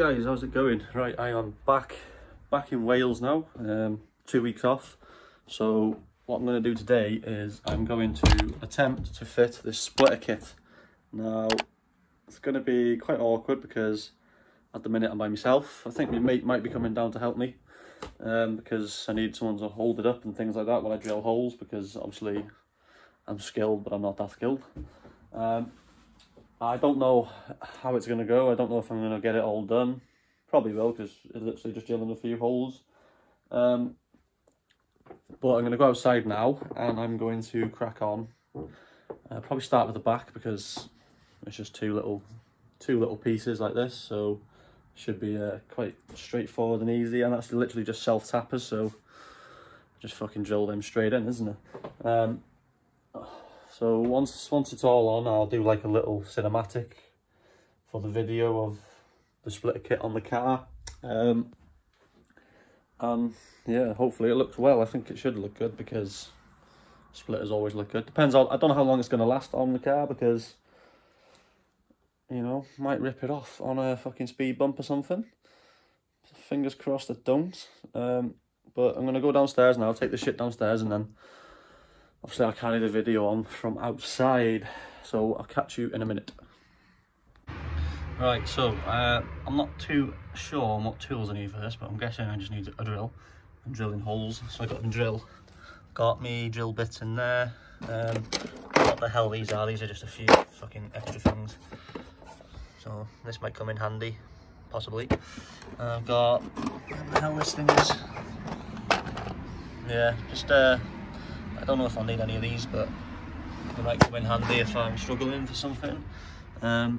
guys, how's it going? Right, I am back in Wales now, 2 weeks off. So what I'm going to do today is I'm going to attempt to fit this splitter kit. Now, it's going to be quite awkward because at the minute I'm by myself. I think my mate might be coming down to help me because I need someone to hold it up and things like that when I drill holes, because obviously I'm skilled but I'm not that skilled. I don't know how it's going to go. I don't know if I'm going to get it all done. Probably will, because it's literally just drilling a few holes. But I'm going to go outside now and I'm going to crack on. Probably start with the back because it's just two little pieces like this, so it should be quite straightforward and easy. And that's literally just self tappers, so just fucking drill them straight in, isn't it? So once it's all on, I'll do like a little cinematic for the video of the splitter kit on the car. And yeah, hopefully it looks well. I think it should look good because splitters always look good. Depends on, I don't know how long it's going to last on the car because, you know, might rip it off on a fucking speed bump or something. Fingers crossed it don't. But I'm going to go downstairs now, take the shit downstairs, and then obviously I'll carry the video on from outside, so I'll catch you in a minute. Right, so I'm not too sure on what tools I need for this, but I'm guessing I just need a drill. I'm drilling holes, so I got me drill bits in there. What the hell these are just a few fucking extra things. So this might come in handy, possibly. I've got, what the hell this thing is. Yeah, just I don't know if I'll need any of these, but they might come in handy if I'm struggling for something. Got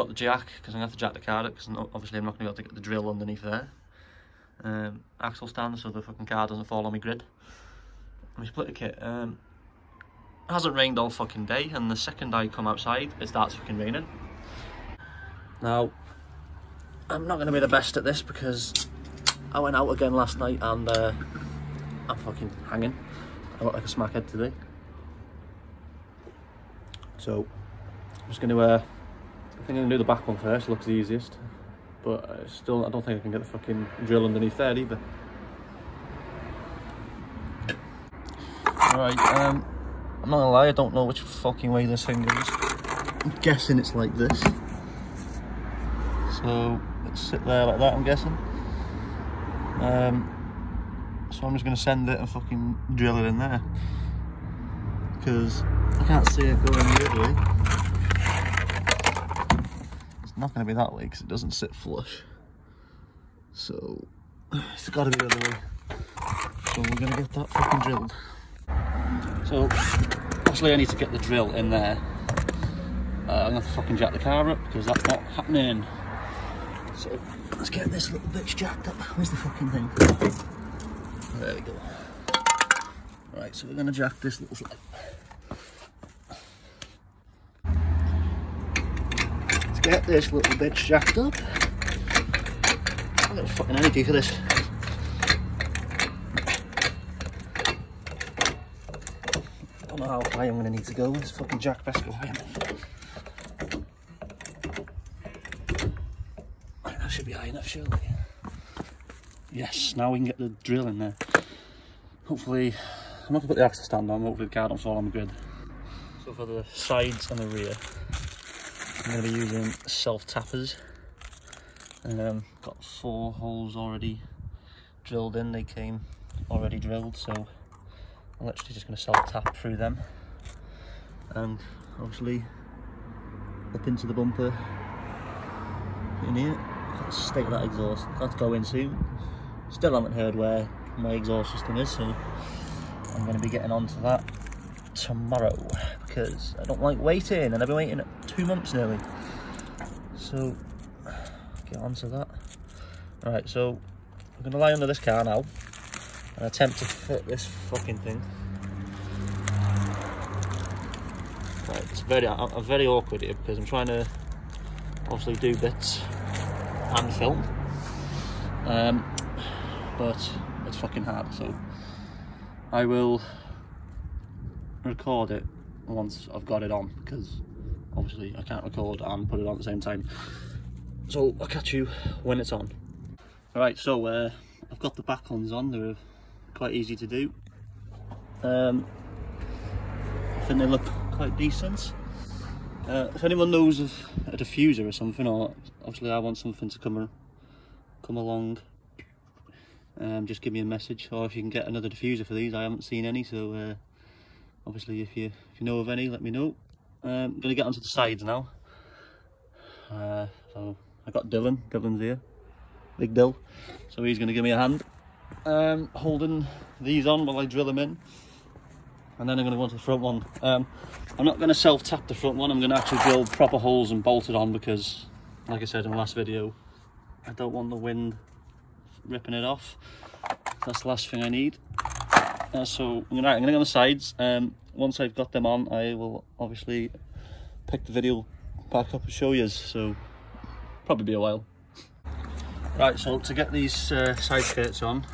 the jack, because I'm going to have to jack the car up, because obviously I'm not going to be able to get the drill underneath there. Axle stand, so the fucking car doesn't fall on my grid. My splitter kit. It hasn't rained all fucking day, and the second I come outside, it starts fucking raining. Now, I'm not going to be the best at this, because I went out again last night, and I'm fucking hanging. I look like a smackhead today. So I'm just going to, I think I'm going to do the back one first. Looks the easiest, but still, I don't think I can get the fucking drill underneath there either. Right, I'm not gonna lie, I don't know which fucking way this thing goes. I'm guessing it's like this. So let's sit there like that, I'm guessing. So I'm just going to send it and fucking drill it in there, because I can't see it going the other way. It's not going to be that way because it doesn't sit flush. So it's got to be the other way. So we're going to get that fucking drilled. So obviously I need to get the drill in there. I'm going to have to fucking jack the car up because that's not happening. So let's get this little bitch jacked up. Where's the fucking thing? There we go. Right, so we're going to jack this little slide. Let's get this little bitch jacked up. I've got fucking energy for this. I don't know how high I'm going to need to go. This fucking jack best go high enough. Right, that should be high enough, surely. Yes, now we can get the drill in there. Hopefully, I'm not going to put the axle stand on, hopefully the car don't fall on the grid. So for the sides and the rear, I'm going to be using self-tappers. Got 4 holes already drilled in, they came already drilled, so I'm literally just going to self-tap through them. And obviously, up into the bumper in here. State of that exhaust, that's going soon. Still haven't heard where my exhaust system is, so I'm going to be getting onto that tomorrow because I don't like waiting, and I've been waiting 2 months nearly. So get onto that. Right, so I'm going to lie under this car now and attempt to fit this fucking thing. Right, I'm very awkward here because I'm trying to obviously do bits and film, but it's fucking hard, so I will record it once I've got it on, because obviously I can't record and put it on at the same time. So I'll catch you when it's on. Alright, so I've got the back-ons on. They're quite easy to do. I think they look quite decent. If anyone knows of a diffuser or something, or obviously I want something to come along, just give me a message, or if you can get another diffuser for these. I haven't seen any, so obviously if you know of any, let me know. I'm going to get onto the sides now. So I got Dylan's here, Big Dill, so he's going to give me a hand holding these on while I drill them in, and then I'm going to go on to the front one. I'm not going to self-tap the front one. I'm going to actually drill proper holes and bolt it on, because like I said in the last video, I don't want the wind ripping it off. That's the last thing I need. So I'm going to go on the sides. Once I've got them on, I will obviously pick the video back up and show you, so probably be a while. Right, so to get these side skirts on,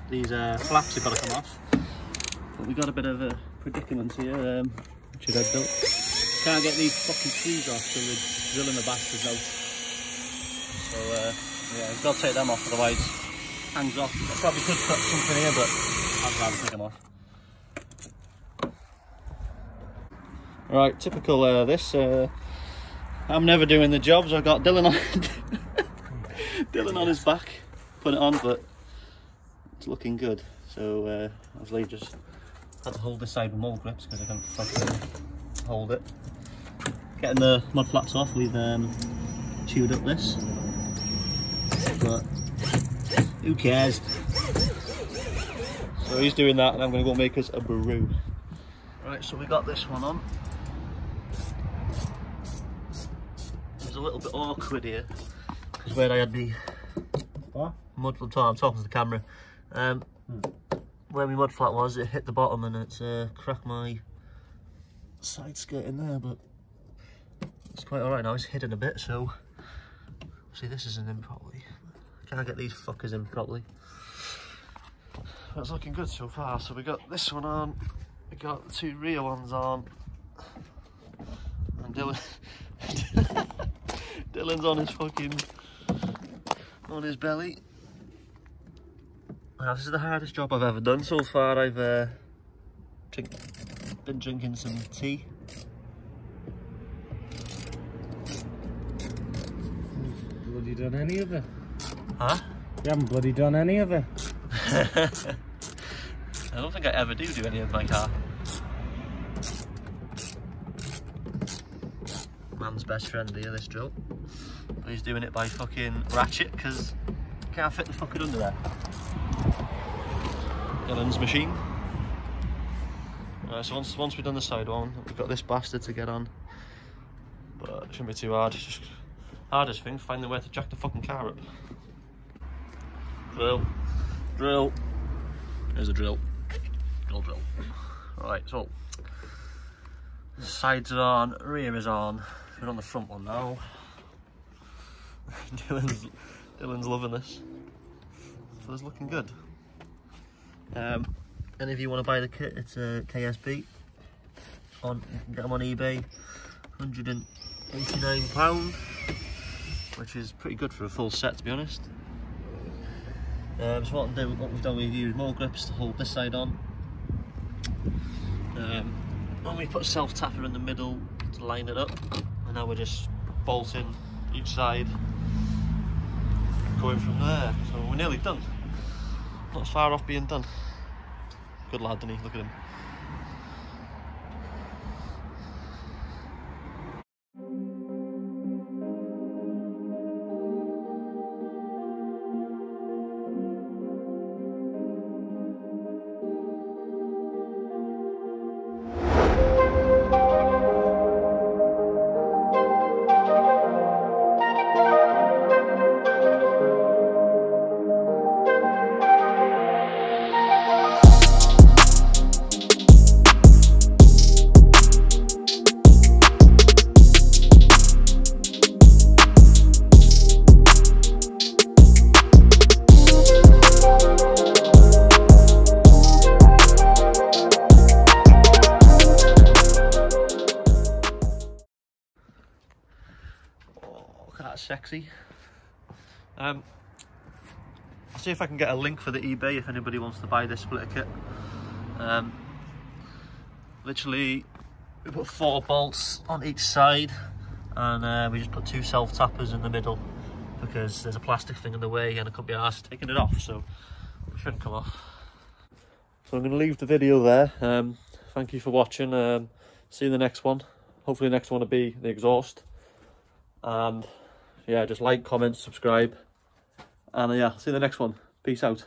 these flaps have got to come off. But we got a bit of a predicament here, which I've built. Can't get these fucking trees off, so we're drilling the bastards out. So yeah, we've got to take them off, otherwise it hangs off. I probably could cut something here, but I'd rather take them off. Right, typical this. I'm never doing the jobs. I've got Dylan on Dylan on his back, putting it on, but it's looking good. So obviously just had to hold this side with more grips because I can't fucking hold it. Getting the mud flaps off, we've chewed up this, but who cares? So he's doing that, and I'm going to go make us a brew. Right, so we got this one on. It's a little bit awkward here, because where I had the mud flat, I'm talking to the camera, where my mud flat was, it hit the bottom and it's cracked my side skirt in there, but it's quite alright now. It's hidden a bit, so see, this isn't in properly. Can't get these fuckers in properly. That's looking good so far. So we got this one on, we got the two rear ones on, and Dylan's on his fucking, on his belly. Now, this is the hardest job I've ever done so far. I've been drinking some tea. Bloody done any of it? Huh? You haven't bloody done any of it. I don't think I ever do any of my car. Man's best friend here, this drill. But he's doing it by fucking ratchet, because he can't fit the fucker under there. Dylan's machine. Right, so once we've done the side one, we've got this bastard to get on. But it shouldn't be too hard. It's just hardest thing, finding where to jack the fucking car up. Drill. Drill. There's a drill. Drill. Right, so sides are on, rear is on. We're on the front one now. Dylan's loving this. So it's looking good. And if you want to buy the kit, it's a KSB. You can get them on eBay, £189, which is pretty good for a full set, to be honest. So what we've done, we've used more grips to hold this side on. And we put a self-tapper in the middle to line it up, and now we're just bolting each side, going from there. So we're nearly done. Not far off being done. Good lad, isn't he? Look at him. sexy. I'll see if I can get a link for the eBay if anybody wants to buy this splitter kit. Literally, we put 4 bolts on each side, and we just put 2 self-tappers in the middle because there's a plastic thing in the way and I couldn't be arsed taking it off, so it shouldn't come off. So I'm going to leave the video there. Thank you for watching. See you in the next one. Hopefully the next one will be the exhaust. And yeah, just like, comment, subscribe. And yeah, see you in the next one. Peace out.